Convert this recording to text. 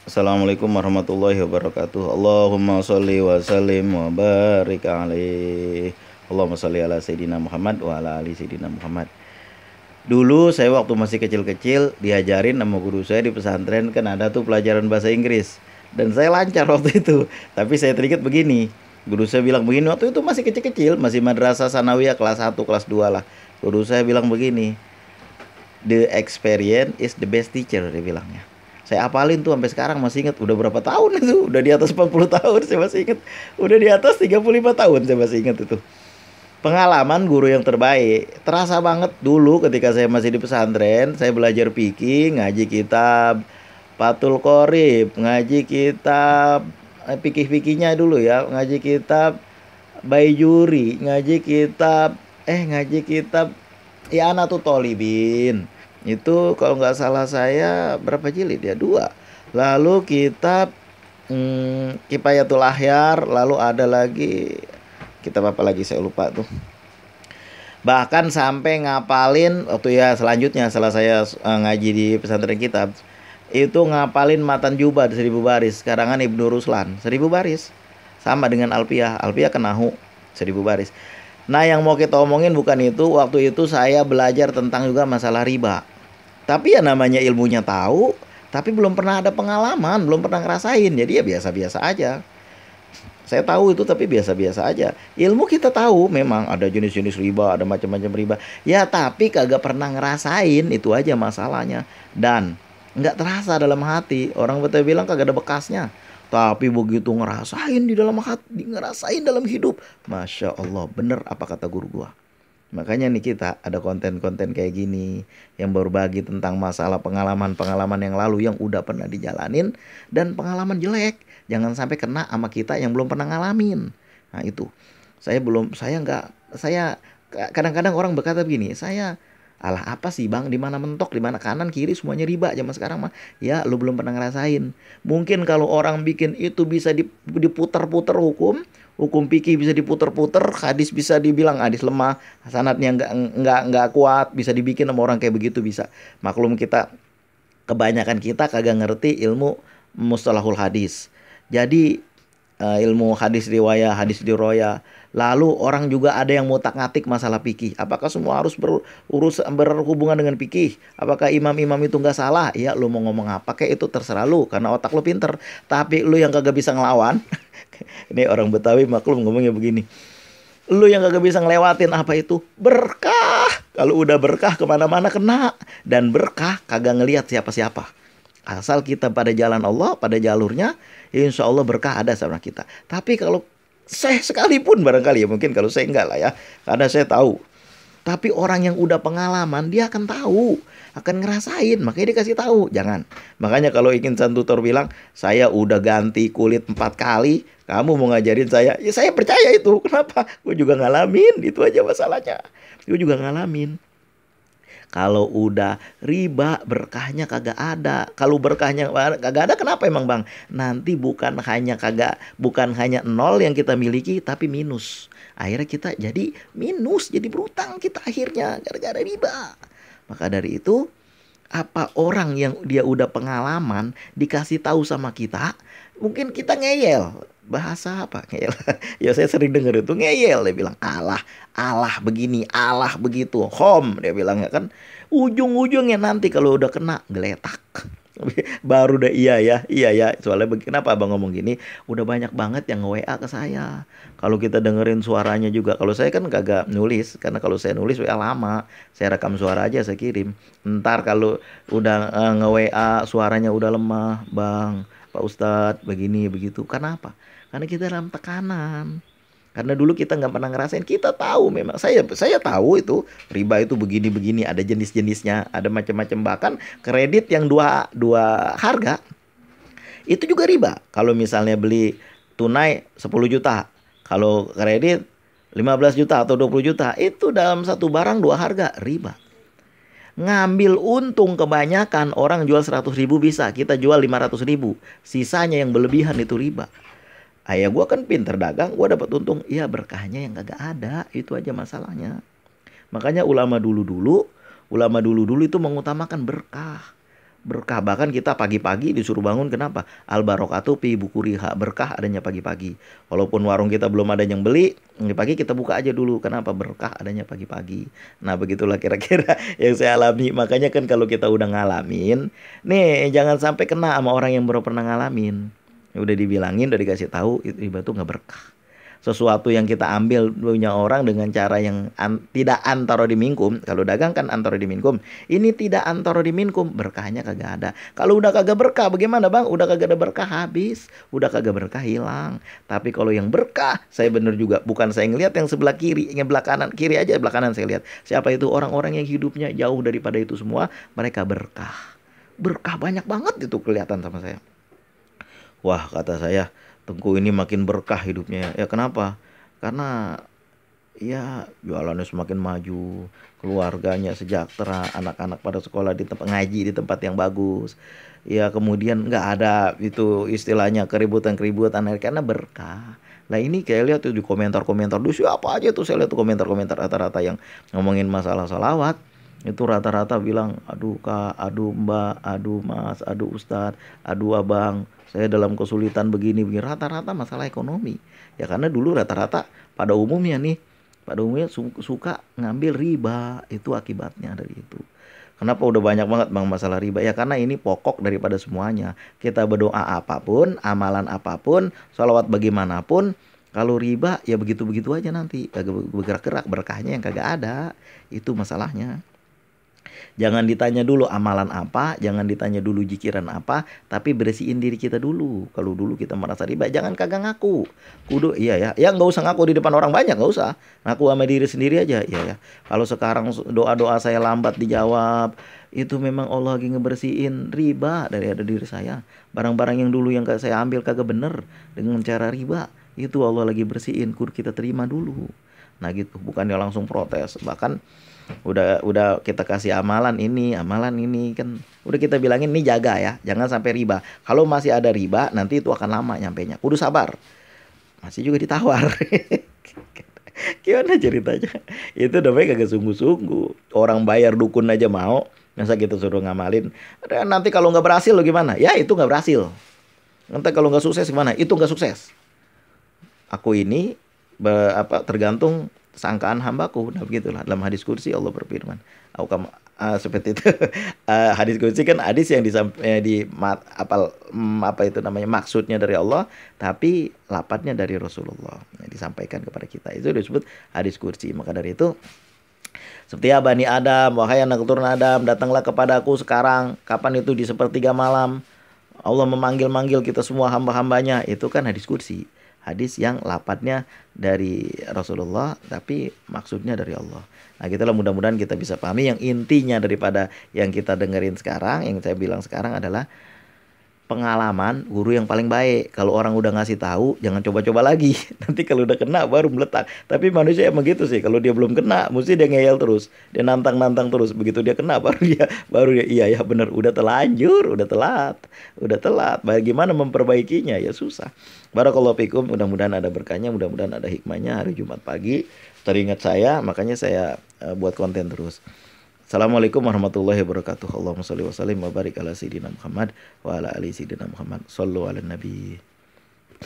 Assalamualaikum warahmatullahi wabarakatuh. Allahumma sholli wa sallim wa barik alaih. Allahumma sholli ala Sayyidina Muhammad wa ala ali Sayyidina Muhammad. Dulu saya waktu masih kecil-kecil diajarin sama guru saya di pesantren, kan ada tuh pelajaran bahasa Inggris. Dan saya lancar waktu itu. Tapi saya teringat begini. Guru saya bilang begini, waktu itu masih kecil-kecil, masih madrasah sanawiyah kelas 1 kelas 2 lah. Guru saya bilang begini, "The experience is the best teacher," dia bilangnya. Saya apalin tuh sampai sekarang masih ingat. Udah berapa tahun itu? Udah di atas 40 tahun saya masih ingat. Udah di atas 35 tahun saya masih ingat itu. Pengalaman guru yang terbaik. Terasa banget dulu ketika saya masih di pesantren, saya belajar fikih, ngaji kitab Fathul Qorib, ngaji kitab fikih-fikihnya dulu ya, ngaji kitab Baijuri, ngaji kitab I'anatul Thalibin. Itu kalau nggak salah saya berapa jilid ya? Dua. Lalu kitab Kifayatul Ahyar, lalu ada lagi kitab apa lagi saya lupa tuh. Bahkan sampai ngapalin waktu ya selanjutnya setelah saya ngaji di pesantren kitab, itu ngapalin Matan Jubah 1000 baris karangan Ibnu Ruslan 1000 baris, sama dengan Alpiyah Kenahu 1000 baris. Nah, yang mau kita omongin bukan itu. Waktu itu saya belajar tentang juga masalah riba. Tapi ya namanya ilmunya tahu, tapi belum pernah ada pengalaman, belum pernah ngerasain. Jadi ya biasa-biasa aja. Saya tahu itu tapi biasa-biasa aja. Ilmu kita tahu memang ada jenis-jenis riba, ada macam-macam riba. Ya tapi kagak pernah ngerasain, itu aja masalahnya. Dan nggak terasa dalam hati. Orang betul bilang kagak ada bekasnya. Tapi begitu ngerasain di dalam hati, ngerasain dalam hidup, Masya Allah, bener apa kata guru gua. Makanya nih kita ada konten-konten kayak gini yang berbagi tentang masalah pengalaman-pengalaman yang lalu yang udah pernah dijalanin dan pengalaman jelek. Jangan sampai kena sama kita yang belum pernah ngalamin. Nah itu. Saya nggak, saya kadang-kadang orang berkata begini, saya alah apa sih bang, di mana mentok, di mana kanan kiri semuanya riba zaman sekarang mah. Ya lu belum pernah ngerasain. Mungkin kalau orang bikin itu bisa diputar-putar hukum fikih bisa diputer-puter, hadis bisa dibilang hadis lemah, sanadnya nggak kuat, bisa dibikin sama orang kayak begitu bisa. Maklum kita, kebanyakan kita kagak ngerti ilmu mustalahul hadis. Jadi ilmu hadis riwayah, hadis diroya. Lalu orang juga ada yang ngutak-ngatik masalah fikih. Apakah semua harus berhubungan dengan fikih? Apakah imam-imam itu nggak salah? Ya lu mau ngomong apa kayak itu terserah lu, karena otak lu pinter. Tapi lu yang kagak bisa ngelawan. Ini orang Betawi maklum ngomongnya begini. Lu yang kagak bisa ngelewatin apa itu? Berkah. Kalau udah berkah kemana-mana kena. Dan berkah kagak ngelihat siapa-siapa. Asal kita pada jalan Allah, pada jalurnya, insya Allah berkah ada sama kita. Tapi kalau saya sekalipun barangkali ya, mungkin kalau saya enggak lah ya, karena saya tahu. Tapi orang yang udah pengalaman dia akan tahu, akan ngerasain, makanya dikasih tahu. Jangan. Makanya kalau ingin tutor bilang, saya udah ganti kulit 4 kali, kamu mau ngajarin saya? Ya saya percaya itu. Kenapa? Gue juga ngalamin, itu aja masalahnya. Gue juga ngalamin. Kalau udah riba berkahnya kagak ada. Kalau berkahnya kagak ada, kenapa emang bang? Nanti bukan hanya nol yang kita miliki, tapi minus. Akhirnya kita jadi minus, jadi berutang kita akhirnya gara-gara riba. Maka dari itu, apa orang yang dia udah pengalaman dikasih tahu sama kita, mungkin kita ngeyel. Bahasa apa ngeyel? Ya saya sering dengar itu ngeyel, dia bilang Allah, Allah begini, Allah begitu, hom dia bilang ya kan. Ujung-ujungnya nanti kalau udah kena geletak. Baru deh iya ya. Soalnya kenapa abang ngomong gini? Udah banyak banget yang nge-WA ke saya. Kalau kita dengerin suaranya juga. Kalau saya kan kagak nulis, karena kalau saya nulis WA lama. Saya rekam suara aja saya kirim. Ntar kalau udah nge-WA suaranya udah lemah, bang, Pak Ustadz begini begitu. Kenapa? Karena kita dalam tekanan. Karena dulu kita nggak pernah ngerasain, kita tahu memang. Saya tahu itu riba itu begini-begini, ada jenis-jenisnya, ada macam-macam. Bahkan kredit yang dua harga itu juga riba. Kalau misalnya beli tunai 10 juta, kalau kredit 15 juta atau 20 juta, itu dalam satu barang dua harga riba. Ngambil untung kebanyakan orang jual 100.000 bisa, kita jual 500.000. Sisanya yang berlebihan itu riba. Ayah gue kan pinter dagang, gue dapat untung. Iya berkahnya yang kagak ada, itu aja masalahnya. Makanya ulama dulu-dulu itu mengutamakan berkah. Berkah, bahkan kita pagi-pagi disuruh bangun, kenapa? Al barokatu fi bukuriha, berkah adanya pagi-pagi. Walaupun warung kita belum ada yang beli, pagi kita buka aja dulu. Kenapa? Berkah adanya pagi-pagi. Nah, begitulah kira-kira yang saya alami. Makanya kan kalau kita udah ngalamin, nih jangan sampai kena sama orang yang baru pernah ngalamin. Udah dibilangin, udah dikasih tahu, itu riba tuh nggak berkah. Sesuatu yang kita ambil punya orang dengan cara yang tidak antara di minkum. Kalau dagang kan antara di minkum. Ini tidak antara di minkum, berkahnya kagak ada. Kalau udah kagak berkah, bagaimana bang? Udah kagak ada berkah, habis. Udah kagak berkah, hilang. Tapi kalau yang berkah, saya bener juga. Bukan saya ngelihat yang sebelah kiri, yang belah kanan. Kiri aja, belah kanan saya lihat. Siapa itu? Orang-orang yang hidupnya jauh daripada itu semua. Mereka berkah. Berkah banyak banget itu kelihatan sama saya. Wah, kata saya, Tengku ini makin berkah hidupnya. Ya kenapa? Karena ya jualannya semakin maju, keluarganya sejahtera, anak-anak pada sekolah di tempat ngaji di tempat yang bagus. Ya kemudian nggak ada itu istilahnya keributan-keributan karena berkah. Nah ini kayak lihat tuh di komentar-komentar dulu siapa aja tuh, saya lihat tuh komentar-komentar rata-rata yang ngomongin masalah salawat. Itu rata-rata bilang, aduh kak, aduh mbak, aduh mas, aduh ustadz, aduh abang, saya dalam kesulitan begini-begini. Rata-rata masalah ekonomi. Ya karena dulu rata-rata pada umumnya suka ngambil riba. Itu akibatnya dari itu. Kenapa udah banyak banget bang masalah riba? Ya karena ini pokok daripada semuanya. Kita berdoa apapun, amalan apapun, sholawat bagaimanapun, kalau riba ya begitu-begitu aja nanti. Kagak bergerak-gerak, berkahnya yang kagak ada. Itu masalahnya. Jangan ditanya dulu amalan apa, jangan ditanya dulu jikiran apa, tapi bersihin diri kita dulu. Kalau dulu kita merasa riba, jangan kagak ngaku. Kudu iya ya, ya nggak usah ngaku di depan orang banyak, nggak usah. Ngaku sama diri sendiri aja, iya ya. Kalau sekarang doa-doa saya lambat dijawab, itu memang Allah lagi ngebersihin riba dari ada diri saya. Barang-barang yang dulu yang saya ambil kagak bener dengan cara riba, itu Allah lagi bersihin, kudu kita terima dulu. Nah gitu, bukannya langsung protes. Bahkan udah kita kasih amalan ini kan udah kita bilangin nih jaga ya, jangan sampai riba. Kalau masih ada riba nanti itu akan lama nyampenya, kudu sabar. Masih juga ditawar. Gimana ceritanya? Itu namanya kagak sungguh-sungguh. Orang bayar dukun aja mau, masa kita suruh ngamalin. Nanti kalau nggak berhasil lo gimana? Ya itu nggak berhasil. Nanti kalau nggak sukses gimana? Itu nggak sukses. Aku ini tergantung sangkaan hambaku. Nah begitulah dalam hadis kursi Allah berfirman. Seperti itu. Hadis kursi kan hadis yang apa itu namanya, maksudnya dari Allah tapi lapatnya dari Rasulullah yang disampaikan kepada kita. Itu disebut hadis kursi. Maka dari itu, seperti ya Bani Adam, wahai anak keturunan Adam, datanglah kepadaku sekarang. Kapan itu? Di sepertiga malam. Allah memanggil-manggil kita semua hamba-hambanya. Itu kan hadis kursi. Hadis yang lapatnya dari Rasulullah tapi maksudnya dari Allah. Nah gitulah, mudah-mudahan kita bisa pahami yang intinya daripada yang kita dengerin sekarang, yang saya bilang sekarang adalah pengalaman guru yang paling baik. Kalau orang udah ngasih tahu, jangan coba-coba lagi. Nanti kalau udah kena baru meletak. Tapi manusia emang gitu sih. Kalau dia belum kena, mesti dia ngeyel terus. Dia nantang-nantang terus. Begitu dia kena, baru dia iya ya bener, udah terlanjur, udah telat. Bagaimana memperbaikinya? Ya susah. Barakallahu fikum. Mudah-mudahan ada berkahnya, mudah-mudahan ada hikmahnya. Hari Jumat pagi teringat saya, makanya saya buat konten terus. Assalamualaikum warahmatullahi wabarakatuh. Allahumma sholli wa sallim wa barik ala sayyidina Muhammad wa ala ali sayyidina Muhammad. Shallu ala nabi.